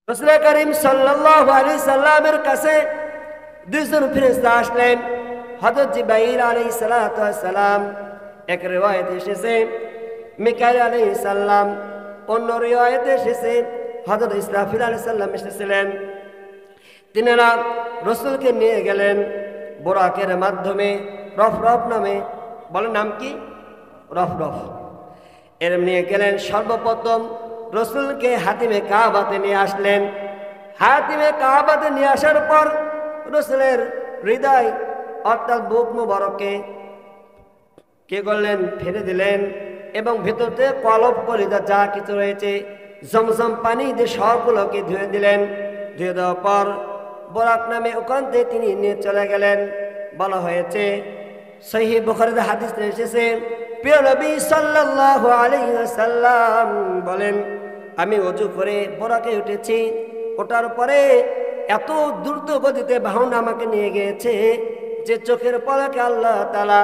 রাসূল করিম সাল্লাল্লাহু আলাইহি সাল্লামের কাছে দুইজন ফেরেশতা আসলেন। হযরত জিবরাইল আলাইহিস সালাতু ওয়াস সালাম, এক রিওয়ায়াতে এসেছে মিকাইল আলাইহিস সালাম, অন্য রিওয়ায়াতে এসেছে হযরত ইসরাফিল আলাইহিস সালাম এসেছিলেন। তিনারা রাসূলকে নিয়ে গেলেন বোরাকের মাধ্যমে রফরফ নামে, বলেন নাম কি? রফরফ। এর নিয়ে গেলেন। সর্বপ্রথম রাসূলকে হাতিমে কাবাতে নিয়ে আসলেন। হাতিমে কাবাতে নিয়ে আসার পর রাসূলের হৃদয় অর্থাৎ বুক মুবারকে কে করলেন? ফেলে দিলেন এবং ভেতরতে কলব কলিজা যা কিছু রয়েছে জমজম পানি দিয়ে সবগুলোকে ধুয়ে দিলেন। ধুয়ে দেওয়ার পর বোরাক নামে ওখান থেকে তিনি নিয়ে চলে গেলেন। বলা হয়েছে সহিহ বুখারীতে হাদিস এসেছে, প্রিয় নবী সাল্লাল্লাহু আলাইহি ওয়াসাল্লাম বলেন, আমি ওযু করে বোরাকে উঠেছি। ওঠার পরে এত দ্রুত গতিতে বাহন আমাকে নিয়ে গিয়েছে যে চোখের পলকে আল্লাহ তাআলা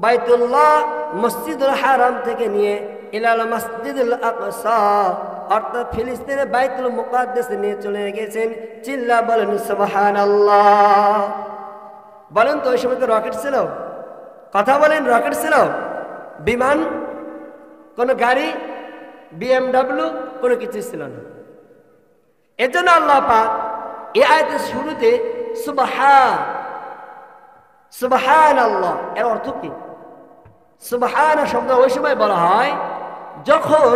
বাইতুল্লাহ মসজিদুল হারাম থেকে নিয়ে ইলাল মসজিদুল আকসা অর্থাৎ ফিলিস্তিনের বাইতুল মুকাদ্দাসে নিয়ে চলে গেছেন। চিল্লা বলেন সুবহানাল্লাহ। বলেন তো ওই সময় তো রকেট ছিল? কথা বলেন, রকেট ছিল? বিমান, কোনো গাড়ি, BMW কোনো কিছু ছিল না। এজন্য আল্লাহ পাক এই আয়াতের শুরুতে সুবহানাল্লাহ এর অর্থ কি? সুবহান শব্দ ওই সময় বলা হয় যখন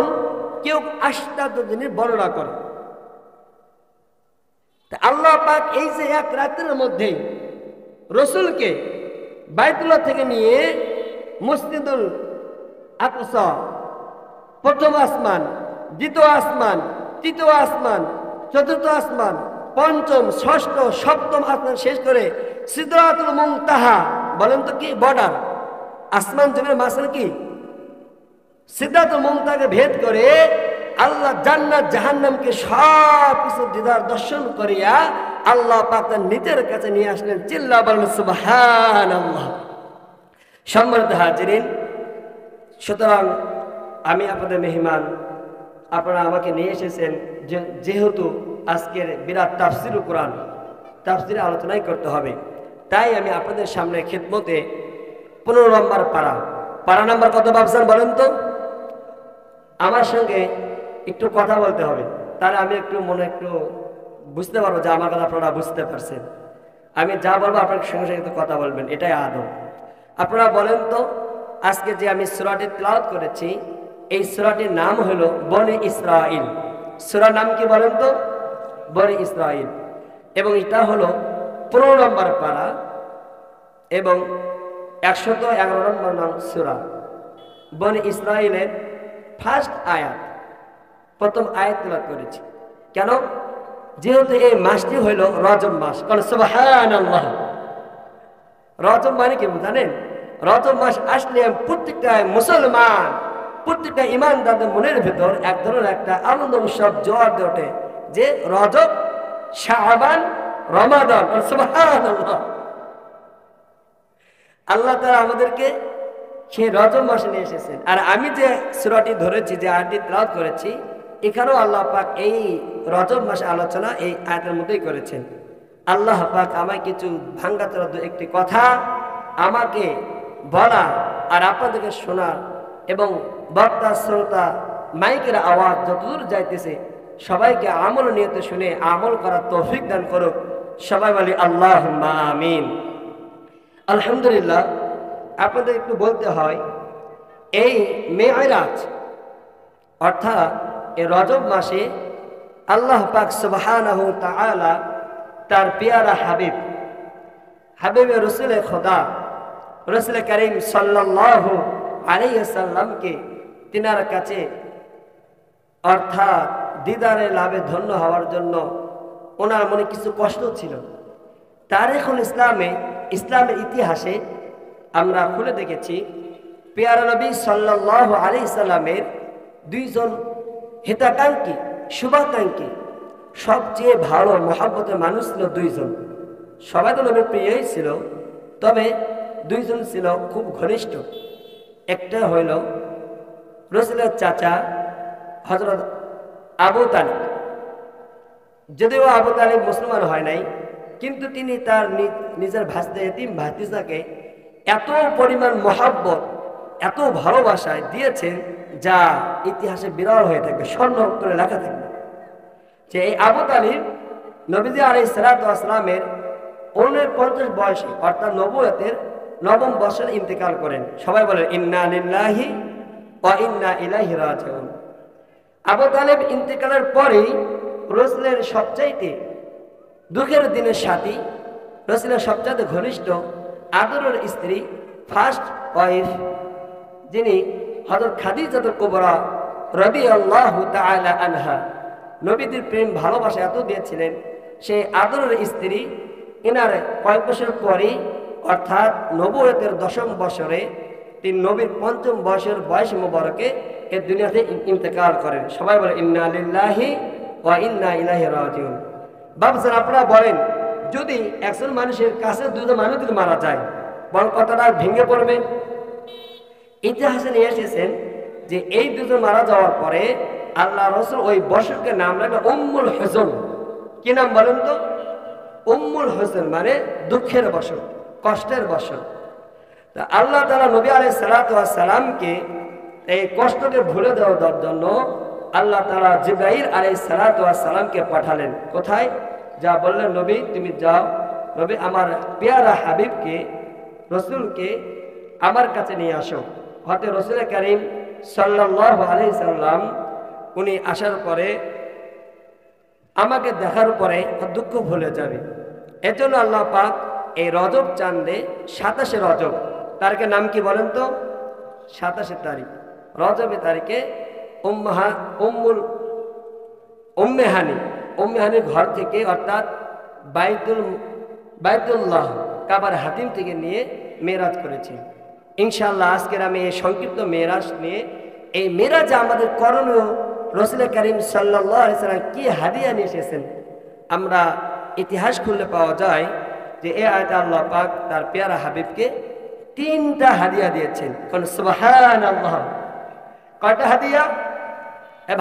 কেউ আশ্চর্য জিনিস বর্ণনা করে। আল্লাহ পাক এই যে এক রাতের মধ্যেই রাসূলকে বাইতুল্লাহ থেকে নিয়ে মসজিদুল আকসা, প্রথম আসমান, দ্বিতীয় আসমান, তৃতীয় আসমান, চতুর্থ আসমান, পঞ্চম, ষষ্ঠ, সপ্তম আসমান শেষ করে সিদরাতুল মুনতাহা, বলেন তো কি? বর্ডার, আসমান জমির মাঝখানে কি? সিদরাতুল মুনতাহাকে ভেদ করে আল্লাহ জান্নাত জাহান্নামকে সব কিছু দিদার দর্শন করিয়া আল্লাহ পাক তার নিজের কাছে নিয়ে আসলেন। চিল্লা বলেন সুবহানাল্লাহ। সম্মানিত হাজিরিন, সুতরাং আমি আপনাদের মেহমান, আপনারা আমাকে নিয়ে এসেছেন যেহেতু আজকের বিরাট তাফসিরুল কোরআন, তাফসিরে আলোচনাই করতে হবে, তাই আমি আপনাদের সামনে খিদমতে 15 নম্বর পারা নাম্বার কত ভাবছেন বলেন তো? আমার সঙ্গে একটু কথা বলতে হবে, তাহলে আমি একটু বুঝতে পারবো যে আমার কথা আপনারা বুঝতে পারছেন। আমি যা বলবো আপনার সঙ্গে সঙ্গে কথা বলবেন, এটাই আদব। আপনারা বলেন তো আজকে যে আমি সূরাটি তিলাওয়াত করেছি এই সূরাটির নাম হলো বনি ইসরাইল। সূরার নাম কি বলেন তো? বনি ইসরাইল। এবং এটা হলো 15 নম্বর পারা এবং 111 নম্বর নাম সূরা। বনি ইসরাইলের ফার্স্ট আয়াত, প্রথম আয়াত তিলাওয়াত করেছি। কেন? যেহেতু এই মাসটি হইল রজব মাস। কারণ সুবহানাল্লাহ, রজব মানে কি জানেন? রজব মাস আসলে প্রত্যেকটা মুসলমান, প্রত্যেকটা ইমানদারদের মনের ভেতর এক ধরনের একটা আনন্দ উৎসব জোয়ার দিয়ে ওঠে যে রজব, শাবান, রমাদান। সুবহানাল্লাহ, আল্লাহ তাআলা আমাদেরকে সেই রজব মাসে নিয়ে এসেছেন। আর আমি যে সূরাটি ধরেছি, যে আয়াতটি তিলাওয়াত করেছি, এখানেও আল্লাহ পাক এই রজব মাসে আলোচনা এই আয়াতের মধ্যেই করেছেন। আল্লাহ পাক আমায় কিছু ভাঙ্গাচোরা একটি কথা আমাকে বলা আর আপনাদেরকে শোনার এবং বক্তা শ্রোতা মাইকের আওয়াজ যতদূর যাইতেছে সবাইকে আমল নিয়তে শুনে আমল করার তৌফিক দান করুক। সবাই বলি আল্লাহুম্মা আমিন। আলহামদুলিল্লাহ, আপনাদের একটু বলতে হয় এই মেরাজ অর্থাৎ এই রজব মাসে আল্লাহ পাক সুবহানাহু তাআলা তার পেয়ারা হাবিবে রসুল খোদা রসুল করিম সাল্লাল্লাহু আলাইহি ওয়াসাল্লামকে তিনার কাছে অর্থাৎ দিদারে লাভে ধন্য হওয়ার জন্য ওনার মনে কিছু কষ্ট ছিল। তারিখুল ইসলামের ইতিহাসে আমরা খুলে দেখেছি পেয়ারা নবী সাল্লাল্লাহু আলাইহি সাল্লামের দুইজন হিতাকাঙ্ক্ষী, শুভাকাঙ্ক্ষী, সবচেয়ে ভালো মহব্বতের মানুষ ছিল দুইজন। সবাই তো নবীর প্রিয়ই ছিল, তবে দুইজন ছিল খুব ঘনিষ্ঠ। একটা হইল রসুলের চাচা হযরত আবু তালিব। যদিও আবু তালিব মুসলমান হয় নাই, কিন্তু তিনি তার নিজের ভাস্তে এতিম ভাতিজাকে এত পরিমাণ মহাব্বত, এত ভালোবাসায় দিয়েছেন যা ইতিহাসে বিরল হয়ে থাকবে, স্বর্ণ অক্ষরে লেখা থাকবে যে এই আবু তালিব নবীজি আলাইহিস সালাতু ওয়াস সালামের 49 বয়সে অর্থাৎ নবুয়তের 9ম বছরে ইন্তেকাল করেন। সবাই বলেন ইন্না লিল্লাহি ওয়া ইন্না ইলাইহি রাজিউন। আবু তালিব ইন্তেকালের পরেই রাসূলের সবচাইতে দুঃখের দিনের সাথী, রাসূলের সবচাইতে ঘনিষ্ঠ আদরের স্ত্রী, ফার্স্ট ওয়াইফ, যিনি হযরত খাদিজাতুল কুবরা রাদিয়াল্লাহু তাআলা আনহা, নবীদের প্রেম ভালোবাসা এত দিয়েছিলেন, সেই আদরের স্ত্রী এনার কয়েক বছর পরেই অর্থাৎ নবুয়তের 10ম বছরে তিনি নবীর 5ম বছর বয়স মোবারকে এ দুনিয়াতে ইন্তেকাল করেন। সবাই বলে ইন্না লিল্লাহি ওয়া ইন্না ইলাইহি রাজিউন। বাবজান, আপনারা বলেন যদি একজন মানুষের কাছে দুজন মানুষ যদি মারা যায়, বল কথাটা ভেঙে পড়বে? ইতিহাসে নিয়ে এসেছেন যে এই দুজন মারা যাওয়ার পরে আল্লাহ রাসূল ওই বছরকে নাম রাখবে উম্মুল হুজন। কি নাম বলেন তো? উম্মুল হুজন মানে দুঃখের বছর, কষ্টের বছর। তা আল্লাহ তাআলা নবী আলাইহিস সালাতু ওয়াস সালামকে এই কষ্টকে ভুলে দেওয়ার জন্য আল্লাহ তাআলা জিবরাইল আলাইহিস সালাতু ওয়াস সালামকে পাঠালেন। কোথায়? যা বললেন নবী তুমি যাও, নবী আমার পেয়ারা হাবিবকে রাসূলকে আমার কাছে নিয়ে আসো। হতে রাসূল কারীম সাল্লাল্লাহু আলাইহি সাল্লাম উনি আসার পরে আমাকে দেখার পরে দুঃখ ভুলে যাবে। এজন্য আল্লাহ পাক এই রজব চাঁদে 27শে রজব, তারিখের নাম কি বলেন তো? 27শে তারিখ রজবের তারিখে উম্মে হানির ঘর থেকে অর্থাৎ বাইতুল্লাহ কাবার হাতিম থেকে নিয়ে মেরাজ করেছি। ইনশাআল্লাহ আজকের আমি এই সংক্ষিপ্ত মেরাজ নিয়ে, এই মেরাজে আমাদের করণীয় রাসূল কারীম সাল্লাল্লাহু আলাইহি সাল্লাম কি হাদিয়া নিয়ে এসেছেন, আমরা ইতিহাস খুললে পাওয়া যায় যে এই আয়াতে আল্লাহ পাক তার পেয়ারা হাবিবকে 3টা হাদিয়া দিয়েছেন। কোন সুবহানাল্লাহ! কয়টা হাদিয়া?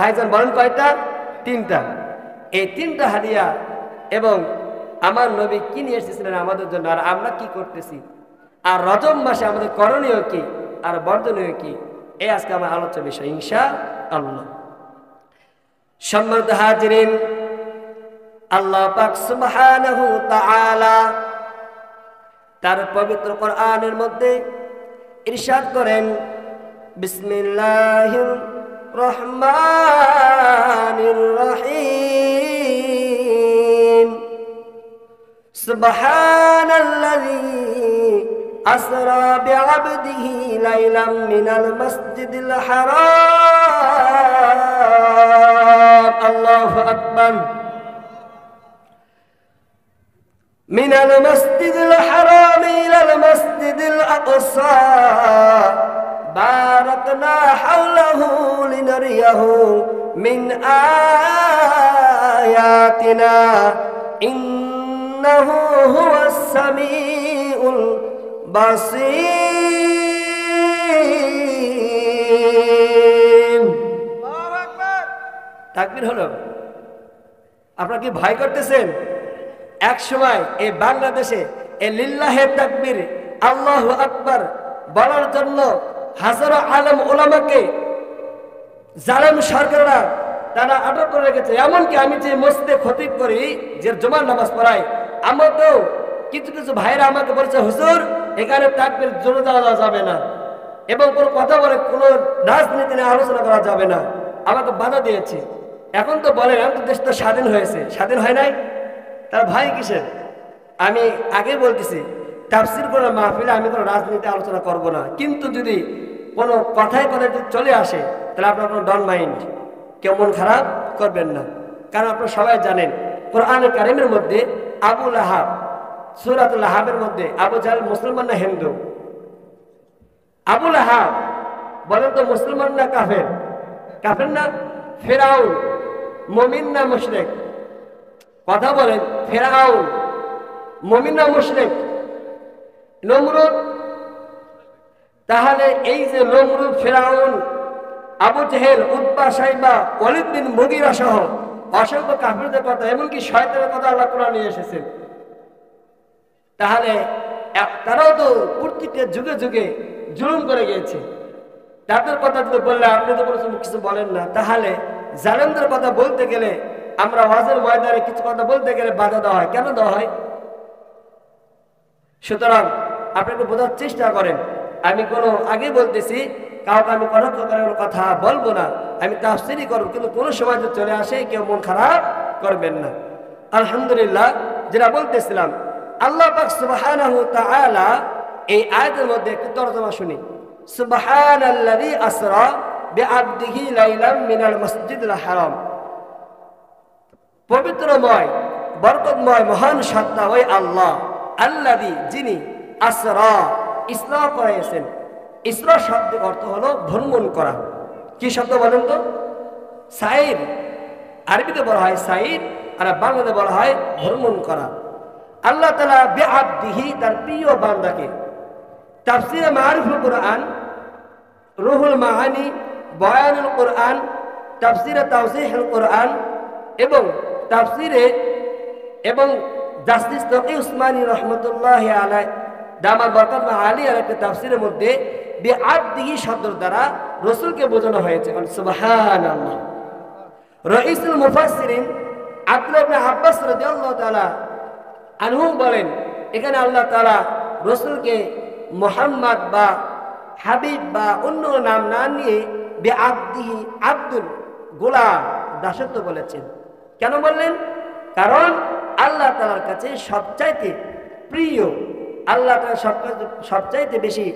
ভাইজান বলেন কয়টা? 3টা। এই 3টা হাদিয়া এবং আমার নবী কি নিয়ে এসেছিলেন আমাদের জন্য, আর আমরা কি করতেছি, আর রজব মাসে আমাদের করণীয় কি আর বর্জনীয় কি, এই আজকে আমার আলোচ্য বিষয় ইনশাআল্লাহ। সম্মানিত হাজিরিন, আল্লাহ পাক সুবহানাহু তাআলা তার পবিত্র কোরআনের মধ্যে ইরশাদ করেন বিসমিল্লাহির রহমানির রহিম সুবহানাল্লাযী আসরা বিআবদিহি লাইলাম মিনাল মাসজিদিল হারাম, আল্লাহু আকবার, মিনাল মাসজিদিল হারাম ইলাল মাসজিদিল আকসা বারাকনা হাওলাহু লিনারিয়াহু মিন আয়াতিনা ইন্নাহু হুয়াস সামিউল বাসীর। আল্লাহু আকবার। তাকবীর হলো। আপনারা কি ভয় করতেছেন? এক সময় এই বাংলাদেশে এই লিল্লাহে তাকবীর আল্লাহু আকবার বলার জন্য হাজারো আলেম ওলামাকে জালেম সরকাররা তারা আটক করে রেখেছে। এমনকি আমি যে মসজিদে খতিব করি, যে জুমার নামাজ পড়াই, আমাকেও কিছু কিছু ভাইরা আমাকে বলছে হুজুর এখানে তাকবীর জোরে দেওয়া যাবে না এবং কোনো কথা বলে কোনো রাজনীতি নিয়ে আলোচনা করা যাবে না, আমাকে বাধা দিয়েছে। এখন তো বলেন এখন তো দেশ তো স্বাধীন হয়েছে, স্বাধীন হয় নাই, তার ভাই কিসের? আমি আগে বলতেছি তাফসীর করার মাহফিলে আমি কোনো রাজনীতি আলোচনা করব না, কিন্তু যদি কোনো কথায় কথায় যদি চলে আসে তাহলে আপনার কোনো ডন মাইন্ড, কেউ মন খারাপ করবেন না। কারণ আপনারা সবাই জানেন কোরআনে কারিমের মধ্যে আবু লাহাব, সূরাতুল লাহাবের মধ্যে আবু জাহেল মুসলমান না হিন্দু? আবু লাহাব বলেন তো মুসলমান না কাফের? কাফের না? ফিরআউন মুমিন না মুশরিক? কথা বলেন, ফিরআউন মুমিন না মুশরিক? নমরুদ, তাহলে এই যে নমরুদ ফিরআউন আবু জেহেল, উতবা, সাইবা, ওয়ালিদ বিন মুগীরা সহ অসংখ্য কাফিরদের কথা, এমনকি শয়তানের কথা আল্লাহ কোরআনে নিয়ে এসেছেন। তাহলে তারাও তো প্রত্যেকটা যুগে যুগে জুলুম করে গিয়েছে। তাদের কথা যদি বললে আপনি তো কোনো কিছু বলেন না, তাহলে জালেমদের কথা বলতে গেলে, আমরা ওয়াজের ময়দানে কিছু কথা বলতে গেলে বাধা দেওয়া হয়। কেন দেওয়া হয়? সুতরাং আপনি একটু বোঝার চেষ্টা করেন। আমি আগে বলতেছি, কাউকে আমি কোনো কথা বলবো না, আমি তাফসীরই করব, কিন্তু কোনো সময় যদি চলে আসে কেউ মন খারাপ করবেন না। আলহামদুলিল্লাহ, যেটা বলতেছিলাম, আল্লাহ পাক সুবহানাহু ওয়া তাআলা এই আয়াতের মধ্যে একটু তরজমা শুনি। সুবহানাল্লাযী আসরা বিআবদিহি লাইলাম মিনাল মাসজিদিল হারাম। পবিত্রময়, বরকতময়, মহান সত্তা ওই আল্লাহ, আল্লাযী, যিনি, আসরা, ইসরা করেছেন। ইসরা শব্দের অর্থ হলো ভ্রমণ করা। কি শব্দ বলেন তো? সাইর। আরবিতে বলা হয় সাইর, আর বাংলাতে বলা হয় ভ্রমণ করা। আল্লাহ তাআলা বিআবদিহি, তার প্রিয় বান্দাকে। তাফসীরে মারিফুল কুরআন, রুহুল মাআনি, বয়ানুল কুরআন, তাফসীরে তাওজীহুল কুরআন এবং তাফসীরে এবং জাস্টিস তকি উসমানী রহমতুল্লাহ আলাইহি দামাত বরকত আলিয়ার একটা তাফসীরের মধ্যে বিআবদিহি শব্দের দ্বারা রাসূলকে বোঝানো হয়েছে। সুবহানাল্লাহ। রাইসুল মুফাসসিরিন আব্দুল্লাহ ইবনে আব্বাস রাদিয়াল্লাহু তাআলা আনহু বলেন, এখানে আল্লাহ তাআলা রাসূলকে মুহাম্মদ বা হাবিব বা অন্য নাম না নিয়ে বিআবদিহি, আব্দুল, গোলাম, দাসত্ব বলেছেন। কেন বললেন? কারণ আল্লাহ তাআলার কাছে সবচাইতে প্রিয়, আল্লাহ তাআলা সবচাইতে বেশি,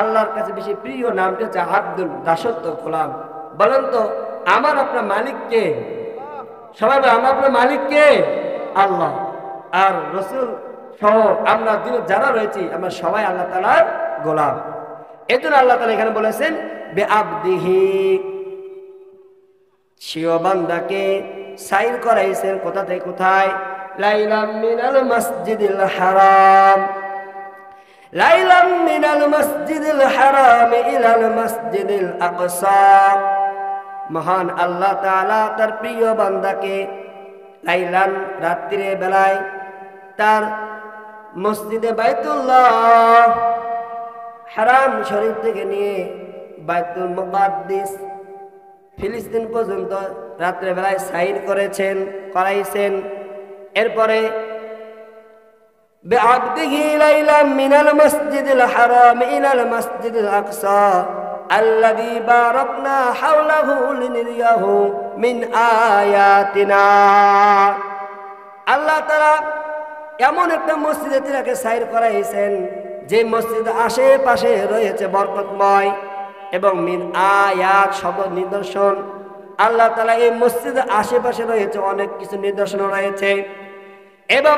আল্লাহর কাছে বেশি প্রিয় নামটা হচ্ছে আব্দুল, দাসত্ব, গোলাম। বলেন তো, আমার আপনার মালিক কে? সবাই বলে, আমার আপনার মালিক কে? আল্লাহ। আর রাসূল সহ আমরা যারা রয়েছি, আমরা সবাই আল্লাহ তাআলার গোলাম। এজন্য আল্লাহ তাআলা এখানে বলেছেন বিআবদিহি, সিও বান্দাকে সাইর করাইছেন। কোথা থেকে কোথায়? লাইলাম মিনাল মাসজিদিল হারাম, লাইলাম মিনাল মাসজিদিল হারাম ইলাল মাসজিদিল আকসা। মহান আল্লাহ তাআলা তার প্রিয় বান্দাকে লাইলান, রাত্রির বেলায়, তার মসজিদে বাইতুল্লাহ হারাম শরীফ থেকে নিয়ে বাইতুল মুকাদ্দিস ফিলিস্তিন পর্যন্ত রাত্রে বেলায় সাইর করাইছেন। এরপরে বিআবদিহি লাইলাম মিনাল মাসজিদিল হারাম ইলাল মাসজিদিল আকসা আল্লাযী বারাকনা হাওলাহু লিনুরিয়াহু মিন আয়াতিনা। আল্লাহ তাআলা এমন একটা মসজিদে তিনাকে সাইর করাইছেন, যে মসজিদ আশেপাশে রয়েছে বরকতময় এবং মিন আয়াত, শব্দ নিদর্শন। আল্লাহ তাআলা এই মসজিদের আশেপাশে রয়েছে অনেক কিছু নিদর্শন রয়েছে। এবং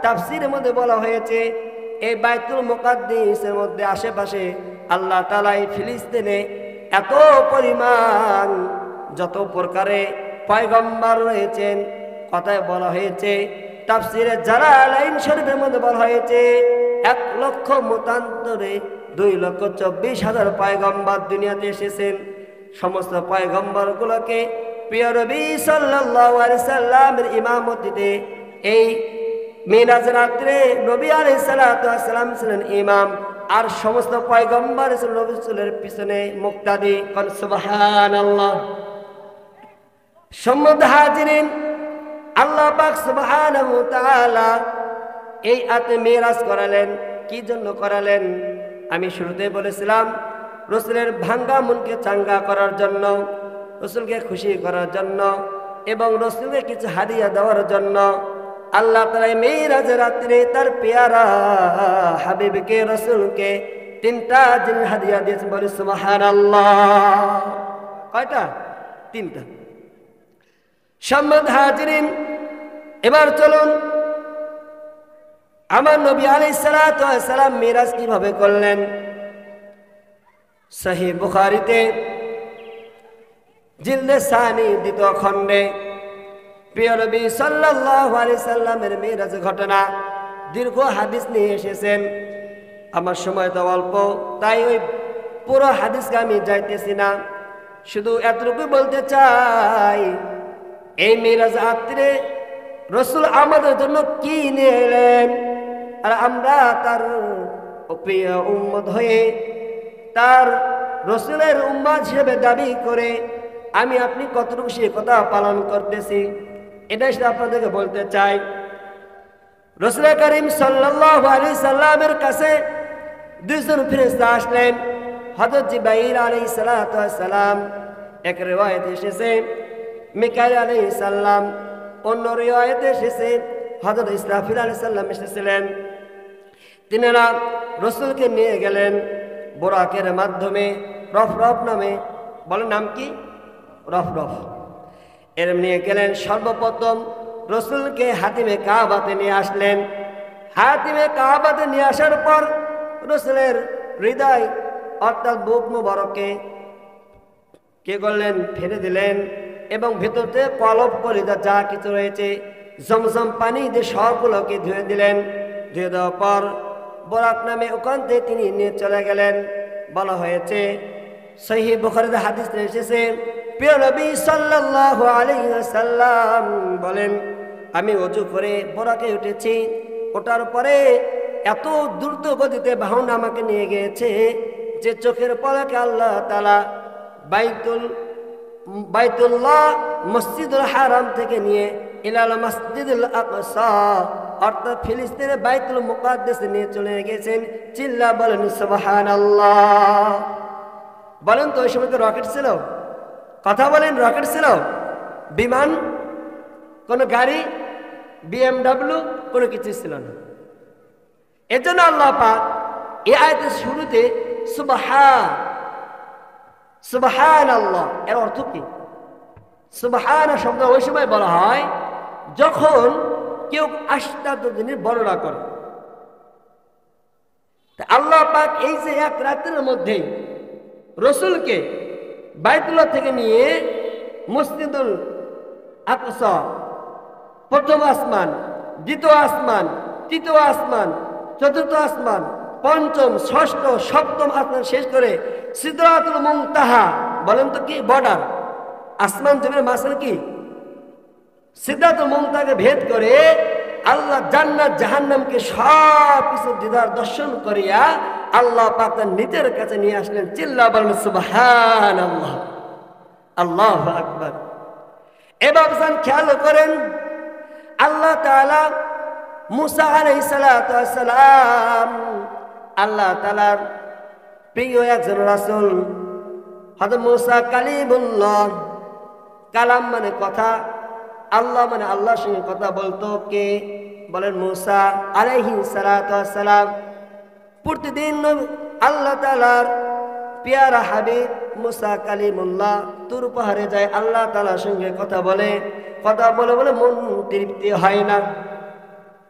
তাফসীরের মধ্যে বলা হয়েছে, এই বাইতুল মুকাদ্দিসের মধ্যে আশেপাশে আল্লাহ তাআলা এই ফিলিস্তিনে এত পরিমাণ যত প্রকারে পয়গম্বর রয়েছেন, কথায় বলা হয়েছে। তাফসীরে জালালাইন শরীফের মধ্যে বলা হয়েছে 1,00,000 মতান্তরে 2,24,000 পয়গম্বর দুনিয়াতে এসেছেন। সমস্ত পয়গম্বর গুলোকে প্রিয় নবী সাল্লাল্লাহু আলাইহি সাল্লামের ইমামতিতে এই মিরাজ রাত্রে নবী আলাইহিস সালাতু ওয়াস সালাম ছিলেন ইমাম, আর সমস্ত পয়গম্বর রাসূলের পিছনে মুক্তাদি। সুবহানাল্লাহ। সম্মানিত হাজিরিন, আল্লাহ পাক সুবহানাহু ওয়া তাআলা এই রাতে মিরাজ করালেন। কি জন্য করালেন? আমি শুরুতে বলেছিলাম, রাসূলের ভাঙ্গা মনকে চাঙ্গা করার জন্য, রাসূলকে খুশি করার জন্য এবং রাসূলকে কিছু হাদিয়া দেওয়ার জন্য। আল্লাহ তাআলা মিরাজের রাত্রে তার পেয়ারা হাবিবকে, রাসূলকে 3টা জিনিস হাদিয়া দিয়েছেন। বলে সুবহানাল্লাহ। কয়টা? 3টা। সম্মানিত হাজিরিন, এবার চলুন আমার নবী আলাইহিস সালাতু ওয়াস সালাম মিরাজ কিভাবে করলেন। সহিহ বুখারীতে জিলদে সানি 2 খণ্ডে প্রিয় নবী সাল্লাল্লাহু আলাইহি সাল্লামের মিরাজ ঘটনা দীর্ঘ হাদিস নিয়ে এসেছেন। আমার সময় তো অল্প, তাই ওই পুরো হাদিসকে আমি যাইতেছি না। শুধু এতটুকু বলতে চাই, এই মেরাজ রাত্রে রসুল আমাদের জন্য কি নিয়ে এলেন, আর আমরা তার প্রিয় উম্মত হয়ে তার রসুলের উম্মত হিসেবে দাবি করে আমি আপনি কতটুকু সে কথা পালন করতেছি, এটাই সেটা আপনাদেরকে বলতে চাই। রসুল করিম সাল্লাল্লাহু আলাইহি সাল্লামের কাছে দুইজন ফেরেশতা আসলেন। হযরত জিবরাইল আলাইহিস সালাতু ওয়াস সালাম, এক রিওয়ায়াতে এসেছে মিকাইল আলাইহিস সালাম, অন্য রিওয়ায়াতে এসেছে হযরত ইসরাফিল আলাইহিস সালাম এসেছিলেন। তিনারা রসুলকে নিয়ে গেলেন বোরাকের মাধ্যমে, রফরফ নামে, বলেন নাম কি? রফরফ। এর নিয়ে গেলেন। সর্বপ্রথম রসুলকে হাতিমে কাবাতে নিয়ে আসলেন। হাতিমে কাবাতে নিয়ে আসার পর রসুলের হৃদয় অর্থাৎ বুক মুবারকে কে করলেন? ফেলে দিলেন, এবং ভেতরতে কলব কলিজা যা কিছু রয়েছে জমজম পানি দিয়ে সবগুলোকে ধুয়ে দিলেন। ধুয়ে দেওয়ার পর বোরাক নামে ওখান থেকে তিনি নিয়ে চলে গেলেন। বলা হয়েছে, সহিহ বুখারীতে হাদিস এসেছে, প্রিয় নবী সাল্লাল্লাহু আলাইহি ওয়াসাল্লাম বলেন, আমি ওযু করে বোরাকে উঠেছি। ওঠার পরে এত দ্রুত গতিতে বাহন আমাকে নিয়ে গিয়েছে যে চোখের পলকে আল্লাহ তাআলা বাইতুল্লাহ মসজিদুল হারাম থেকে নিয়ে ইলাল মসজিদুল আকসা অর্থাৎ ফিলিস্তিনের বাইতুল মুকাদ্দাসে নিয়ে চলে গেছেন। চিল্লা বলেন সুবহানাল্লাহ। বলেন তো ওই সময় তো রকেট ছিল? কথা বলেন, রকেট ছিল? বিমান, কোন গাড়ি, BMW, কোনো কিছু ছিল না। এজন্য আল্লাহ পাক এই আয়াতের শুরুতে সুবহানাল্লাহ এর অর্থ কি? সুবহান শব্দ ওই সময় বলা হয় যখন কেউ আশ্চর্য জিনিস বর্ণনা করে। আল্লাহ পাক এই যে এক রাতের মধ্যেই রসুলকে বাইতুল্লাহ থেকে নিয়ে মসজিদুল আকসা, প্রথম আসমান, দ্বিতীয় আসমান, তৃতীয় আসমান, চতুর্থ আসমান, পঞ্চম, ষষ্ঠ, সপ্তম আসমান শেষ করে সিদরাতুল মুনতাহা, বলেন তো কি? বর্ডার, আসমান জমির মাঝখানে কি? সিদরাতুল মুনতাহাকে ভেদ করে আল্লাহ জান্নাত জাহান্নামকে সব কিছু দিদার দর্শন করিয়া আল্লাহ পাক তার নিজের কাছে নিয়ে আসলেন। চিল্লা বলেন সুবহানাল্লাহ, আল্লাহু আকবার। এবার খেয়াল করেন, আল্লাহ তাআলা মুসা আলাইহিস সালাতু ওয়াস সালাম আল্লাহ তাআলার প্রিয় একজন রাসূল। হযরত মুসা কালিমুল্লাহ, কালাম মানে কথা, আল্লাহ মানে আল্লাহর সঙ্গে কথা বলতো কে? বলেন মুসা আলাইহিস সালাতু ওয়াস সালাম। প্রতিদিন আল্লাহ তাআলার পেয়ারা হাবিব মুসা কালিমুল্লাহ তুর পাহাড়ে যায়, আল্লাহ তাআলার সঙ্গে কথা বলে। কথা বলে বলে মন তৃপ্তি হয় না।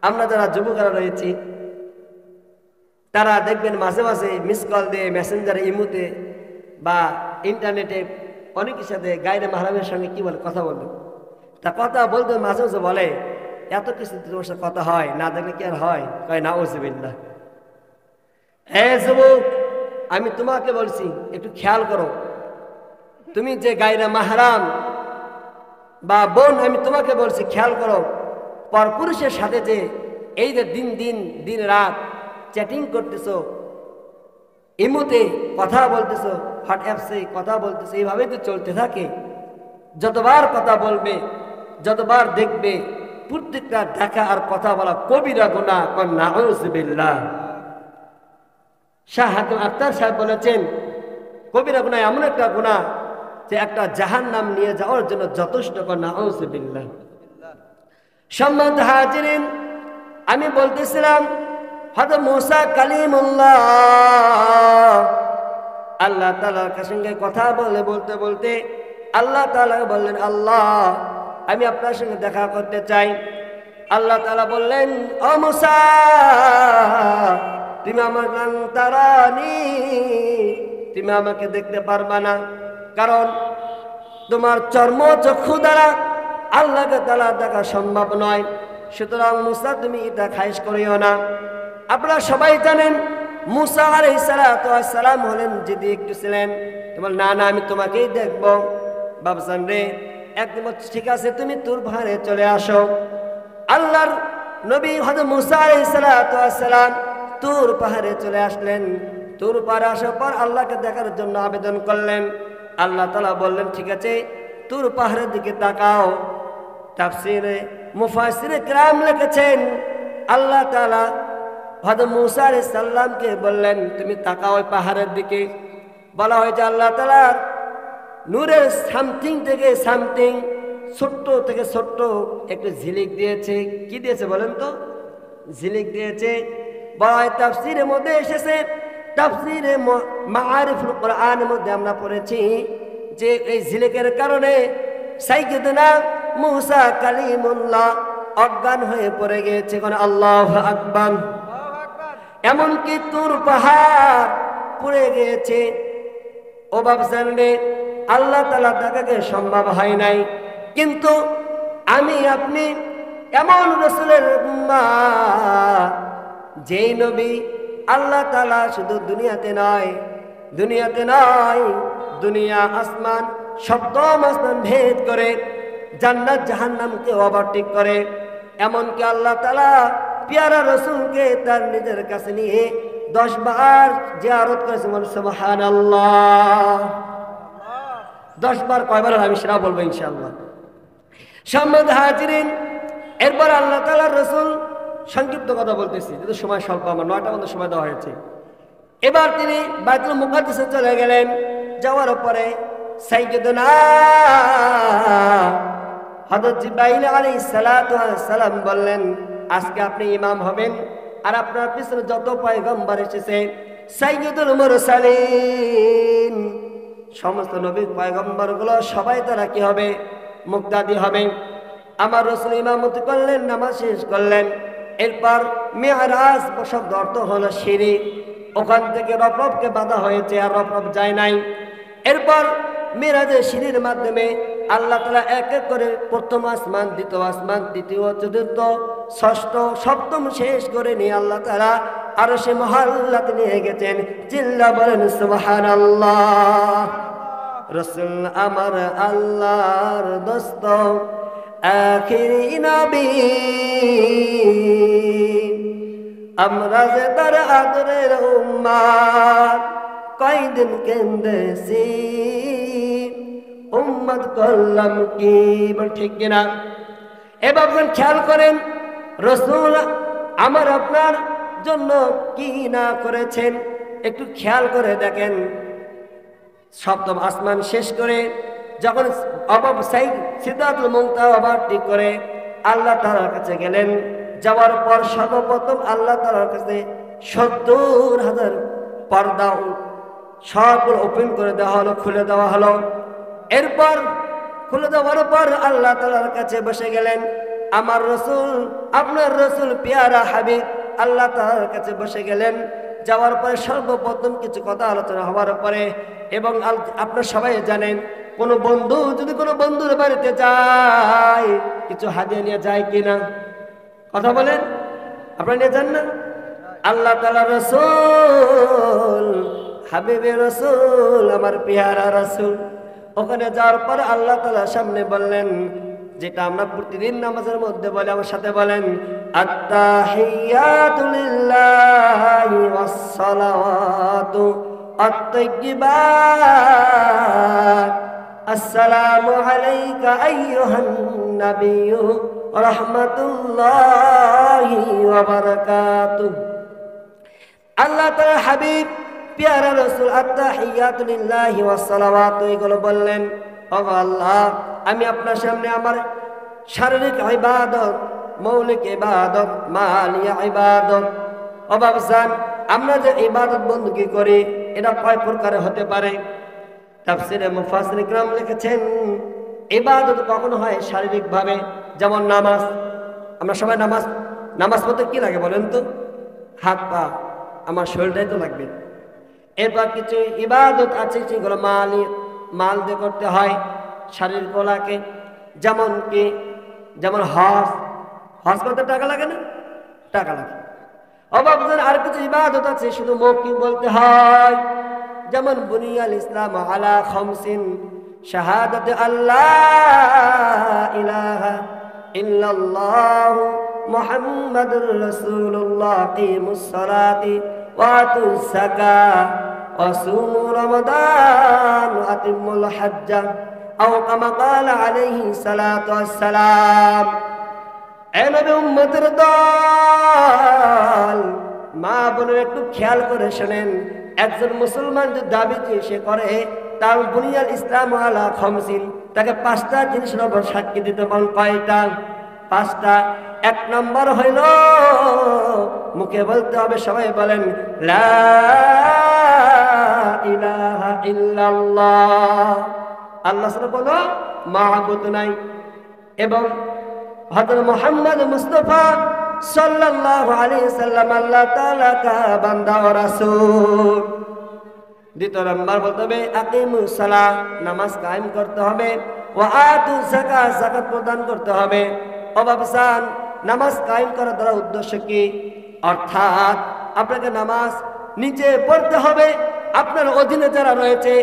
আমরা যারা যুবকরা রয়েছি তারা দেখবেন মাঝে মাঝে মিস কল দিয়ে মেসেঞ্জারে, ইমুতে বা ইন্টারনেটে অনেকের সাথে গায়রে মাহরামের সঙ্গে কি বলে? কথা বলবে। তা কথা বলতে মাঝে মাঝে বলে, এত কিছু তোমার সাথে কথা হয় না, দেখলে কি আর হয়? কয় নাউজুবিল্লাহ। যুবক, আমি তোমাকে বলছি একটু খেয়াল করো, তুমি যে গায়রে মাহরাম বা বোন, আমি তোমাকে বলছি খেয়াল করো, পরপুরুষের সাথে যে এই যে দিন রাত চ্যাটিং করতেছো, ইমুতে কথা বলতেছো, হোয়াটসঅ্যাপে কথা বলতেছো, এইভাবে তো চলতে থাকে। যতবার কথা বলবে, যতবার দেখবে, প্রত্যেকটা দেখা আর কথা বলা কবিরা গুনাহ। নাউজুবিল্লাহ। শাহ হাকিম আখতার সাহেব বলেছেন, কবিরা গুনাহ এমন একটা গুনাহ যে একটা জাহান্নাম নিয়ে যাওয়ার জন্য যথেষ্ট। নাউজুবিল্লাহ। সম্মানিত হাজিরিন, আমি বলতেছিলাম হযরত মুসা কালিমুল্লাহ আল্লাহ তাআলার সঙ্গে কথা বলতে বলতে আল্লাহ তাআলা বললেন, আল্লাহ আমি আপনার সঙ্গে দেখা করতে চাই। আল্লাহ তাআলা বললেন, ও মুসা, তুমি আমার তারানি, তুমি আমাকে দেখতে পারবা না, কারণ তোমার চর্ম চক্ষু দ্বারা আল্লাহকে তাআলা দেখা সম্ভব নয়। সুতরাং মুসা তুমি এটা খাইশ করিও না। আপনারা সবাই জানেন মুসা আলাইহিস সালাম হলেন যদি একটু ছিলেন, বল না না আমি তোমাকেই দেখব। বাবজান রে একদম ঠিক আছে, তুমি তুর পাহাড়ে চলে আসো। আল্লাহর নবী হযরত মুসা আলাইহিস সালাম তুর পাহাড়ে চলে আসলেন। তুর পাহাড়ে আসার পর আল্লাহকে দেখার জন্য আবেদন করলেন। আল্লাহ তাআলা বললেন ঠিক আছে তুর পাহাড়ের দিকে তাকাও। তাফসীরে মুফাসসিরে কেরাম লিখেছেন আল্লাহ তাআলা হযরত মুসা আলাইহিস সালামকে বললেন তুমি তাকাও ওই পাহাড়ের দিকে। বলা হয় যে আল্লাহ তাআলা নূরের সামথিং থেকে সামথিং ছোট্ট থেকে ছোট্ট একটু ঝিলিক দিয়েছে। কি দিয়েছে বলেন তো? ঝিলিক দিয়েছে। বলা হয় তাফসীরের মধ্যে এসেছে, তাফসীরে মাআরিফুল কোরআনের মধ্যে আমরা পড়েছি যে এই ঝিলিকের কারণে সাইয়্যিদনা মুসা কালিমুল্লাহ অজ্ঞান হয়ে পড়ে গিয়েছে। কোন আল্লাহু আকবার। এমনকি তুর পাহাড় পুড়ে গিয়েছে। ও বাবজান রে আল্লাহ তাআলা দেখাকে সম্ভব হয় নাই, কিন্তু আমি আপনি এমন রাসূলের উম্মত যেই নবী আল্লাহ তাআলা শুধু দুনিয়াতে নয় দুনিয়া আসমান সপ্তম আসমান ভেদ করে জান্নাত জাহান্নামকে ওভারটেক করে। এমনকি আল্লাহ তাআলা প্যারা রাসূলকে তার নিজের কাছে নিয়ে 10 বার জিয়ারত করেছেন। সুবহানাল্লাহ। 10 বার কয়বার আমি সেটা বলবো ইনশাআল্লাহ। সম্মানিত হাজিরিন, এরপর আল্লাহ তাআলার রাসূল সংক্ষিপ্ত কথা বলতেছি যেহেতু সময় স্বল্প, আমার 9টা পর্যন্ত সময় দেওয়া হয়েছে। এবার তিনি বাইতুল মুকাদ্দাসে চলে গেলেন। যাওয়ার পরে সাইয়্যিদুনা হযরত জিবরাইল আলাইহিস সালাম বললেন আজকে আপনি ইমাম হবেন, আর আপনার পিছনে যত পয়গম্বর এসেছে সাইয়্যিদুল মুরসালিন সমস্ত নবী পয়গম্বর গুলো সবাই তারা কি হবে? মুক্তাদি হবে। আমার রাসূল ইমামতি করলেন, নামাজ শেষ করলেন। এরপর মিরাজ শব্দ অর্থ হলো সিঁড়ি, ওখান থেকে রফরফকে বাঁধা হয়েছে আর রফরফ যায় নাই। এরপর মিরাজের সিঁড়ির মাধ্যমে আল্লাহ তাআলা এক এক করে প্রথম আসমান, দ্বিতীয় আসমান, তৃতীয়, চতুর্থ, ষষ্ঠ, সপ্তম শেষ করে নিয়ে আল্লাহ তাআলা আরশে মহল্লাতে নিয়ে গেছেন। চিল্লা বলেন সুবহানাল্লাহ। রাসূল আমার আল্লাহর দোস্ত আখিরি নবী, আমরা যে তার আদরের উম্মত কয়দিন কেন্দেছি উম্মত করলাম কি। ঠিক কিনা? এবার খেয়াল করেন রাসূল আমার আপনার জন্য কি না করেছেন একটু খেয়াল করে দেখেন। সপ্তম আসমান শেষ করে যখন সিদরাতুল মুনতাহা ওভারটেক করে আল্লাহ তাআলার কাছে গেলেন, যাওয়ার পর সর্বপ্রথম আল্লাহ তাআলার কাছে 70,000 পর্দা সবগুলো ওপেন করে দেওয়া হলো, খুলে দেওয়া হলো। এরপর খুলে দেওয়ার পর আল্লাহ তাআলার কাছে বসে গেলেন। আমার রাসূল, আপনার রাসূল পেয়ারা হাবিব আল্লাহ তাআলার কাছে বসে গেলেন। যাওয়ার পরে সর্বপ্রথম কিছু কথা আলোচনা হওয়ার পরে, এবং আপনারা সবাই জানেন কোনো বন্ধু যদি কোনো বন্ধুর বাড়িতে যায় কিছু হাদিয়া নিয়ে যায় কিনা? কথা বলেন, আপনারা নিয়ে যান না? আল্লাহ তাআলার রাসূল, হাবিবে রাসূল, আমার পেয়ারা রাসূল ওখানে যাওয়ার পর আল্লাহ তাআলার সামনে বললেন যেটা আমরা প্রতিদিন নামাজের মধ্যে বলি, আমার সাথে বলেন আত্তাহিয়াতু লিল্লাহি ওয়াস সালাওয়াতু আত-তাইয়্যিবাত আসসালামু আলাইকা আইয়ুহান নাবিয়্যু ওয়া রাহমাতুল্লাহি ওয়া বারাকাতুহু। আল্লাহ তাআলা হাবিব প্যারা রাসূল আত্তাহিয়াতু লিল্লাহি ওয়াস সালাওয়াতু এগুলো বললেন। ও আল্লাহ, আমি আপনার সামনে আমার শারীরিক ইবাদত, মৌলিক ইবাদত, মালিয়া ইবাদত, অবাবজান আমরা যে ইবাদত বন্দী করি এটা কয় প্রকারে হতে পারে? তাফসীরে মুফাসসিরিন কিরাম লিখেছেন ইবাদত কখনো হয় শারীরিক ভাবে, যেমন নামাজ। আমরা সবাই নামাজ পড়তে কি লাগে বলেন তো? হাত পা, আমার শরীরটাই তো লাগবে। এরপর কিছু ইবাদত আছে সেগুলো মাল দিয়ে করতে হয় শারীরিক কলাকে, যেমন হজ করতে টাকা লাগে না? টাকা লাগে। অবাবদের আর কিছু ইবাদত আছে শুধু মৌখিক বলতে হয়, যেমন বুনিয়াল ইসলাম আলা খামসিন, শাহাদাতে আল্লাহ ইলাহা ইল্লাল্লাহ মুহাম্মাদুর রাসূলুল্লাহ, কিমুস সালাতি ওয়া আতুস যাকাত ওয়া সুমু রমাদান ওয়া আতিমুল হজ্জা আও কামা ক্বালা আলাইহি সালাতু ওয়াস সালাম। এ নবী উম্মতের দল, মা বোনের একটু খেয়াল করে শোনেন, একজন মুসলমান যে দাবি সে করে তার বুনিয়াল ইসলাম আলা খামসিন, তাকে 5টা জিনিসের উপর সাক্ষী দিতে পারেন। কয়টা? 5টা। 1 নম্বর হইল মুখে বলতে হবে, সবাই বলেন লা ইলাহা ইল্লাল্লাহ, আল্লাহ ছাড়া কোনো মাবুদ নাই, এবং হযরত মুহাম্মদ মুস্তাফা সাল্লাল্লাহু আলাইহি সাল্লাম আল্লাহ তাআলা কা বান্দা ও রাসূল। 2 নম্বর বলতে হবে আকিমুস সালাহ, নামাজ কায়েম করতে হবে, ওয়া আতুজ যাকাত, যাকাত প্রদান করতে হবে। অবাবসান, নামাজ কায়েম করার দ্বারা উদ্দেশ্য কি? অর্থাৎ আপনাকে নামাজ নিজে পড়তে হবে, আপনার অধীনে যারা রয়েছে,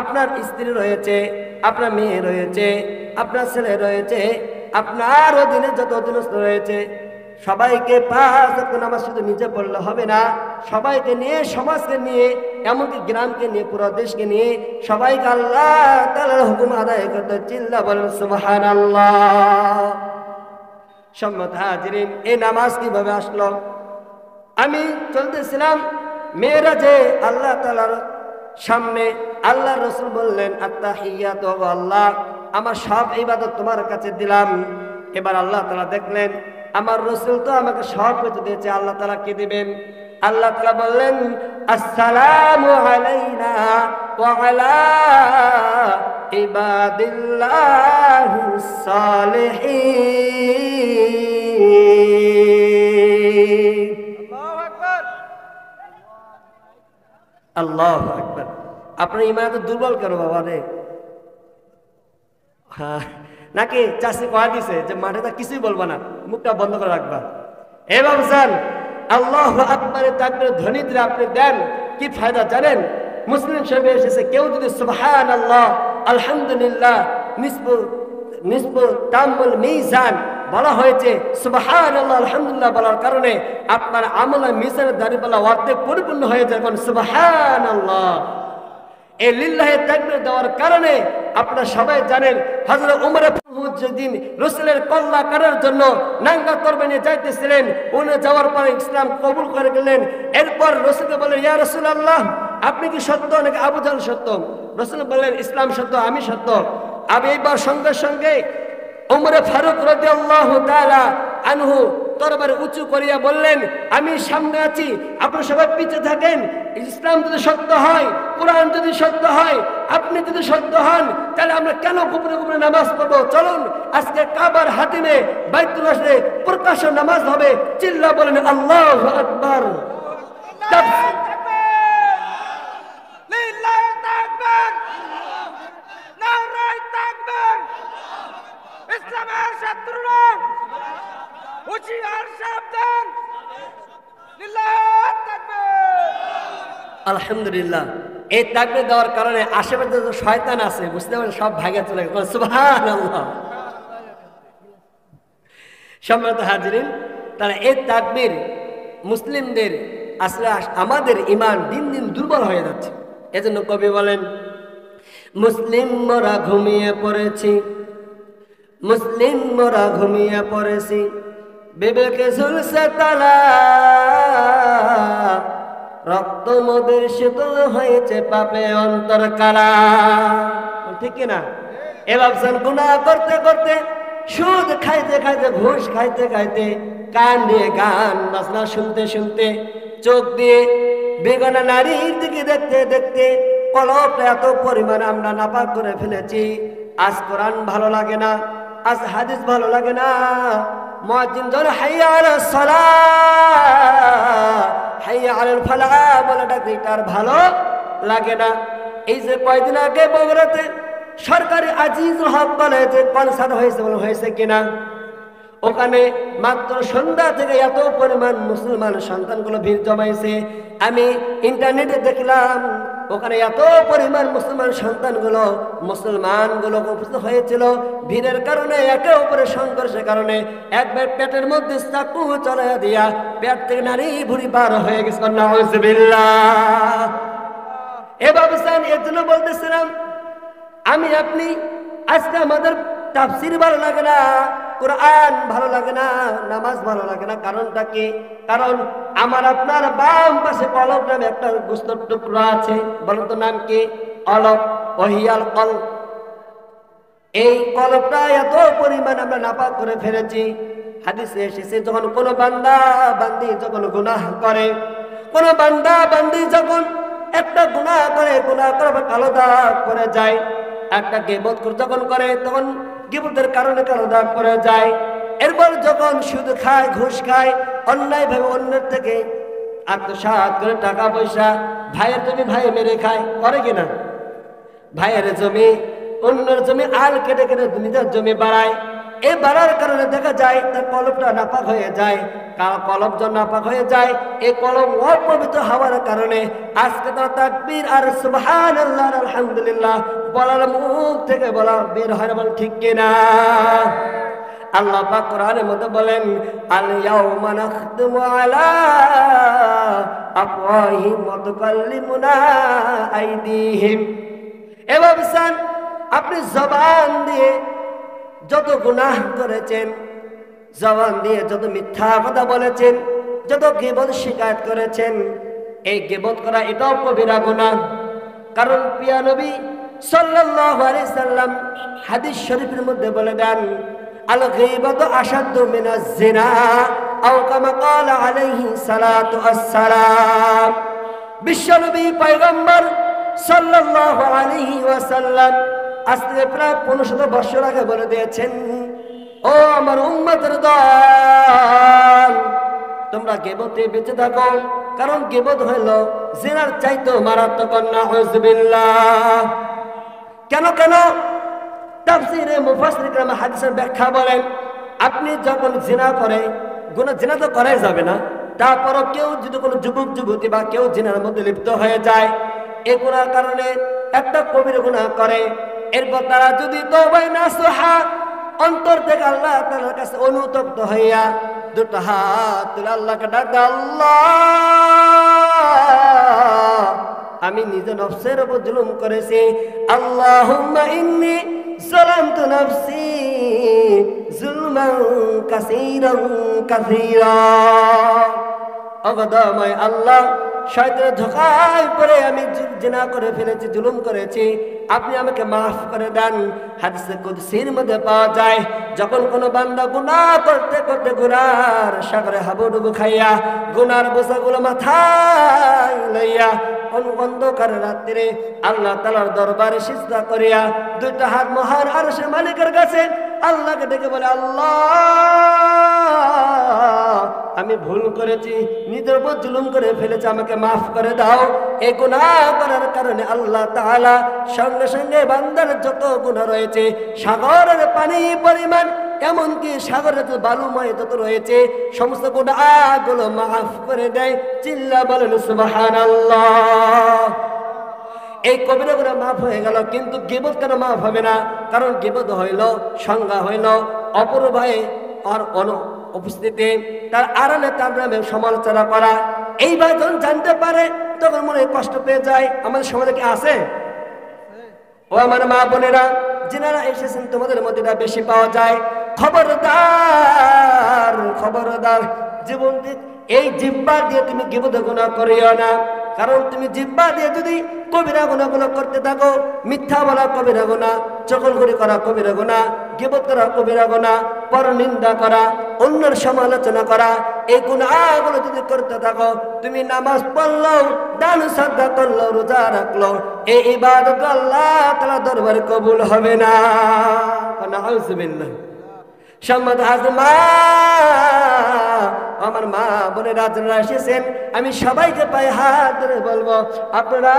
আপনার স্ত্রী রয়েছে, আপনার মেয়ে রয়েছে, আপনার ছেলে রয়েছে, আপনার অধীনে যত অধীনস্থ রয়েছে সবাইকে 5 ওয়াক্ত নামাজ শুধু নিজে পড়লে হবে না, সবাইকে নিয়ে, সমাজকে নিয়ে, এমনকি গ্রামকে নিয়ে, পুরো দেশকে নিয়ে সবাইকে আল্লাহ তাআলার হুকুম আদায় করতে। চিল্লা বলেন সুবহানাল্লাহ। সম্মানিত হাজিরিন, এই নামাজ কিভাবে আসলো? আমি চলতেছিলাম মেরাজে, আল্লাহ তাআলার সামনে আল্লাহ রাসূল বললেন আত্তাহিয়াতু আল্লাহ, আমার সব ইবাদত তোমার কাছে দিলাম। এবার আল্লাহ তাআলা দেখলেন আমার রাসূল তো আমাকে সব কিছু দিয়েছে, আল্লাহ তাআলা কি দিবেন? আল্লাহ তাআলা বললেন আসসালামু আলাইনা ওয়া আলা ইবাদিল্লাহিস সালিহিন। আল্লাহু আকবার। আপনার ঈমান তো দুর্বল কেন বাবা রে? হ্যাঁ, নাকি চাষি কয়া দিছে যে মাঠে তা কিছুই বলবা না, মুখটা বন্ধ করে রাখবা? এ বাবুজান, আল্লাহু আকবারের তাকবীর ধ্বনি দিলে আপনি দেন কি ফায়দা জানেন? মুসলিম শরীফে এসেছে কেউ যদি সুবহানাল্লাহ আলহামদুলিল্লাহ নিসবু তামুল মিজান বলা হয়েছে, সুবহানাল্লাহ আলহামদুলিল্লাহ বলার কারণে আপনার আমল মিজানের দাঁড়িপাল্লা অর্ধেক পরিপূর্ণ হয়ে যায়। সুবহানাল্লাহ। এই লিল্লাহে তাকবীর দেওয়ার কারণে আপনারা সবাই জানেন হযরত ওমর যেদিন রাসূলের কল্লা করার জন্য নাঙ্গা তরবারি নিয়ে যাইতেছিলেন, উনি যাওয়ার পরে ইসলাম কবুল করে গেলেন। এরপর রাসূলকে বললেন ইয়া রাসূলুল্লাহ, আপনি কি সত্য নাকি আবু জাহল সত্য? রাসূল বললেন ইসলাম সত্য, আমি সত্য। আমি এইবার সঙ্গে সঙ্গে ওমর ফারুক রাদিয়াল্লাহু তাআলা আনহু তরবারি উঁচু করিয়া বললেন আমি সামনে আছি, আপনারা সবাই পিছিয়ে থাকেন। ইসলাম যদি সত্য হয়, কোরআন যদি সত্য হয়, আপনি যদি সত্য হন, তাহলে আমরা কেন গোপনে গোপনে নামাজ পড়বো? চলুন আজকে কাবার হাতিমে বাইতুল্লাহে প্রকাশ্য নামাজ হবে। চিল্লা বলেন আল্লাহু আকবার। ইসলামের শত্রুরা হুঁশিয়ার সাবধান, লিল্লাহ তাকবীর। আলহামদুলিল্লাহ। এই তাকবীর দেওয়ার কারণে আশেপাশে যে শয়তান আছে বুঝতে পারেন সব ভাগে চলে গেল। সুবহানাল্লাহ। সম্মানিত হাজিরিন, তারা এই তাকবীর মুসলিমদের আসলে আমাদের ঈমান দিন দিন দুর্বল হয়ে যাচ্ছে। এজন্য কবি বলেন মুসলিম মোরা ঘুমিয়ে পড়েছি, মুসলিম মোরা ঘুমিয়ে পড়েছি, বিবেকে ঝুলছে তালা, রক্ত মোদের শীতল হয়েছে পাপে অন্তর কালা। ঠিক কিনা? এ ভাবছেন গুনাহ করতে করতে, সুদ খাইতে খাইতে, ঘুষ খাইতে খাইতে, কান দিয়ে গান বাজনা শুনতে শুনতে, চোখ দিয়ে বেগানা নারীর দিকে দেখতে দেখতে কলব এত পরিমাণ আমরা নাপাক করে ফেলেছি। আজ কোরআন ভালো লাগে না, আজ হাদিস ভালো লাগে না, মুয়াজ্জিন জন হাইয়া আলাস সালাহ হাইয়া আলাল ফালাহ বলে ডাকে, তার ভালো লাগে না। এই যে কয়দিন আগে বগুড়াতে সরকারি আজিজুল হক বলে যে কনসার্ট হয়েছে, বলে হয়েছে কিনা? ওখানে মাত্র সন্ধ্যা থেকে এত পরিমাণ মুসলমান সন্তানগুলো ভিড় জমাইছে। আমি ইন্টারনেটে দেখলাম ওখানে এত পরিমাণ মুসলমান মুসলমানগুলো উপস্থিত হয়েছিল। ভিড়ের কারণে একে অপরের সংঘর্ষের কারণে একবার পেটের মধ্যে চাকু চড়াইয়া দিয়া পেট থেকে নারী ভুড়ি পার হয়ে গেছে। নাউযুবিল্লাহ। এভাবে এর জন্য বলতেছিলাম আমি আপনি আজকে আমাদের তাফসীর ভালো লাগে না, কোরআন ভালো লাগে না, নামাজ ভালো লাগে না। কারণটা কি? কারণ আমার আপনার বাম পাশে কলব নামে একটা গোস্তের টুকরা আছে। বলুন তো নাম কি? অলব, ওহিয়াল কল। এই কলবটা এত পরিমাণ আমরা নাপাক করে ফেলেছি। হাদিসে এসেছে যখন কোনো বান্দা বান্দি যখন গুনাহ করে, কোন বান্দা বান্দি যখন একটা গুনাহ করে, গুনাহ করে কালো দাগ করে যায়, একটা গীবত যখন করে তখন গীবতের কারণে কালো দাগ করে যায়। এরপর যখন সুদ খায়, ঘুষ খায়, অন্যায় ভাবে অন্যের থেকে আত্মসাৎ করে টাকা পয়সা, ভাইয়ের জমি ভাই মেরে খায়, করে কিনা? ভাইয়ের জমি অন্যের জমি আল কেটে কেটে নিজের জমি বাড়ায়। এই বাড়ার কারণে দেখা যায় তার কলবটা নাপাক হয়ে যায়। কলব যখন নাপাক হয়ে যায়, এই কলব অপবিত্র হওয়ার কারণে আজকে তার তাকবীর আর সুবহানাল্লাহ আলহামদুলিল্লাহ বলার মুখ থেকে বলা বের হয় না। বল ঠিক কিনা? আল্লাহ পাক কোরআনের মধ্যে বলেন আল ইয়াউমা নাখতিমু আলা আফওয়াহিহিম ওয়া তুকাল্লিমুনা আইদিহিম। এবার বিশান আপনি জবান দিয়ে যত গুনাহ করেছেন, জবান দিয়ে যত মিথ্যা কথা বলেছেন, যত গীবত শিকায়ত করেছেন, এই গীবত করা এটাও কবিরা গুনাহ। কারণ প্রিয় নবী সাল্লাল্লাহু আলাইহি সাল্লাম হাদিস শরীফের মধ্যে বলে দেন আল গীবাতু আশাদ্দু মিনাজ জিনা আও কামা ক্বালা আলাইহি সালাতু আসসালাম। বিশ্বনবী পয়গম্বর সাল্লাল্লাহু আলাইহি ওয়াসাল্লাম আজ থেকে প্রায় 1500 বছর আগে বলে দিয়েছেন, ও আমার উম্মতের দল, তোমরা গীবতে বেঁচে থাকো, কারণ গীবত হইল জিনার চাইতে মারাত্মক। নাউযুবিল্লাহ। কেন কেন? তাফসীরে মুফাসসির کرام হাদিসের ব্যাখ্যা বলেন আপনি যখন জিনা করে, গুনাহ জিনা তো করাই যাবে না, তারপরও কেউ যদি কোনো যুবক যুবতী বা কেউ জিনার মধ্যে লিপ্ত হয়ে যায়, এই গুনার কারণে একটা কবিরা গুনাহ করে, এরপর তারা যদি তওবা নাসুহা অন্তর থেকে আল্লাহ তাআলার কাছে অনুতপ্ত হইয়া দুটো হাত তুলে আল্লাহকে ডাকে, আল্লাহ আমি নিজে নফসের উপর জুলুম করেছি, আল্লাহুম্মা ইন্নী যালামতু নাফসি যুলমান কাসীরান কাসীরা। অগদময় আল্লাহ, শয়তানের ধোঁকায় পড়ে আমি জিনা করে ফেলেছি, জুলুম করেছি, আপনি আমাকে মাফ করে দেন। হাদিসে কুদসির মধ্যে পাওয়া যায় যখন কোনো বান্দা গুনাহ করতে করতে গুনার সাগরে হাবুডুবু খাইয়া গুনার বোঝাগুলো মাথায় লইয়া অন্ধকার রাত্রে আল্লাহ তাআলার দরবারে সিজদা করিয়া দুইটা হাত মহান আরশের মালিকের কাছে আল্লাহকে ডেকে বলে, আল্লাহ আমি ভুল করেছি, নিজের উপর জুলুম করে ফেলেছি, আমাকে মাফ করে দাও। এই গুনাহ করার কারণে আল্লাহ তাআলা সঙ্গে সঙ্গে বান্দার যত গুনাহ রয়েছে সাগরের পানি পরিমাণ, এমনকি সাগরের বালুময় যত রয়েছে সমস্ত গুনাহগুলো মাফ করে দেয়। চিল্লা বলেন সুবহানাল্লাহ। এই কবিরা গুনাহ মাফ হয়ে গেল, কিন্তু গীবত কেন মাফ হবে না? কারণ গীবত হইল সংজ্ঞা হইল অপর ভাই আর উপস্থিতি তার আড়ালে তার নামে সমালোচনা করা। এইবার যখন জানতে পারে তখন মনে কষ্ট পেয়ে যায়। আমাদের সমাজে কি আছে? ও আমার মা বোনেরা, যিনারা এসেছেন তোমাদের মধ্যে বেশি পাওয়া যায়। খবরদার খবরদার, জীবন এই জিহ্বা দিয়ে তুমি গীবত গুনাহ করিও না। কারণ তুমি জিহ্বা দিয়ে যদি কবিরা গুনাহগুলো করতে থাকো, মিথ্যা বলা কবিরা গুনাহ, চগলখড়ি করা কবিরা গুনাহ, গীবত করা কবিরা গুনাহ, পরনিন্দা করা, অন্যের সমালোচনা করা, এই গুনাহগুলো যদি করতে থাকো, তুমি নামাজ পড়লো, দান সাদকা করলো, রোজা রাখলো, এই ইবাদত আল্লাহ তাআলা দরবারে কবুল হবে না। নাউযুবিল্লাহ। সম্মানিত হাজরাত, আমার মা বোনেরা যারা এসেছেন, আমি সবাইকে পায়ে হাত ধরে বলবো, আপনারা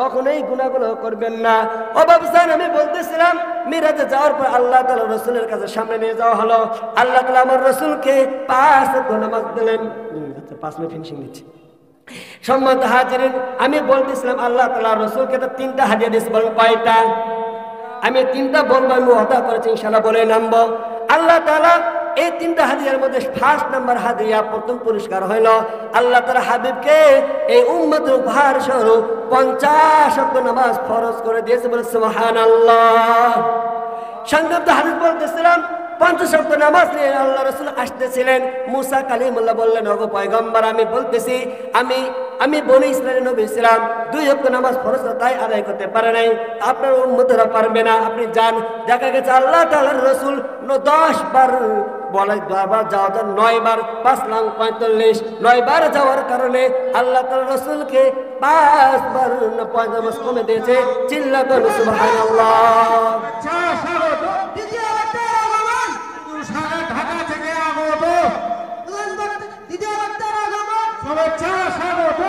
কখনোই গুনাহগুলো করবেন না। ও বাবুজান, আমি বলতেছিলাম মিরাজে যাওয়ার পর আল্লাহ তাআলা রসুলের কাছে সামনে নিয়ে যাওয়া হলো। আল্লাহ তাআলা আমার রসুলকে 5 ওয়াক্ত নামাজ দিলেন। 5 মিনিট ফিনিশিং দিচ্ছি। সম্মানিত হাজিরিন, আমি বলতেছিলাম আল্লাহ তাআলা রসুলকে তো 3টা হাদিয়া দিয়েছে, বলেন কয়টা? আমি 3টা বলবো, আমি ওয়াদা করেছি ইনশাআল্লাহ বলে নামবো। আল্লাহ তাআলা এই 3টা হাদিয়ার মধ্যে 1 নাম্বার হাদিয়া, প্রথম পুরস্কার হইল আল্লাহ তাআলা হাবিবকে এই উম্মতের উপহার স্বরূপ 50 ওয়াক্ত নামাজ ফরজ করে দিয়েছে, বলে সুবহানাল্লাহ। সংক্ষিপ্ত হাদিস বলতেছিলাম, 50 ওয়াক্ত নামাজ নিয়ে আল্লাহ রাসূল আসতেছিলেন। মুসা কালিমুল্লাহ বললেন, ওগো পয়গম্বর, আমি বলতেছি আমি বনি ইসরায়েলের নবী ছিলাম, 2 ওয়াক্ত নামাজ ফরজ তাই আদায় করতে পারে নাই, আপনার উম্মতেরা পারবে না, আপনি যান। দেখা গেছে আল্লাহ তাআলার রাসূল 10 বার বলে, 2 বার যাওয়া, 9 বার, 5 লাখ 45, 9 বার যাওয়ার কারণে আল্লাহ তাআলার রাসূলকে 5 বার নামাজ কমে দিয়েছে। চিল্লা বলো সুবহানাল্লাহ। ঢাকা থেকে আগত দ্বিতীয় বক্তার আগমন, শুভেচ্ছা স্বাগত,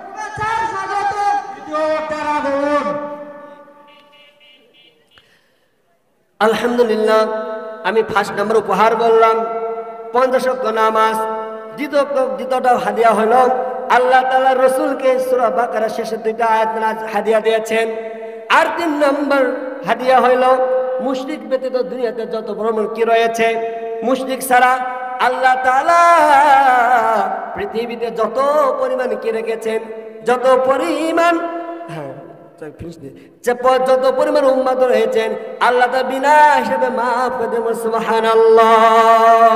শুভেচ্ছা স্বাগত, দ্বিতীয় বক্তার আগমন। আলহামদুলিল্লাহ, আমি 1 নম্বর উপহার বললাম 50 ওয়াক্ত নামাজ। দ্বিতীয়টা হাদিয়া হলো আল্লাহ তাআলা রসুলকে সূরা বাকারার শেষে 2টা আয়াত হাদিয়া দিয়েছেন। আর 3 নম্বর হাদিয়া হইল মুশরিক ব্যতীত দুনিয়াতে যত ভ্রমণ কি রয়েছে, মুশরিক ছাড়া আল্লাহ তাআলা পৃথিবীতে যত পরিমাণ কি রেখেছেন, যত পরিমাণ উম্মত রয়েছেন, আল্লাহ তা বিনা হিসেবে মাফ করে দেবেন। সুবহানাল্লাহ।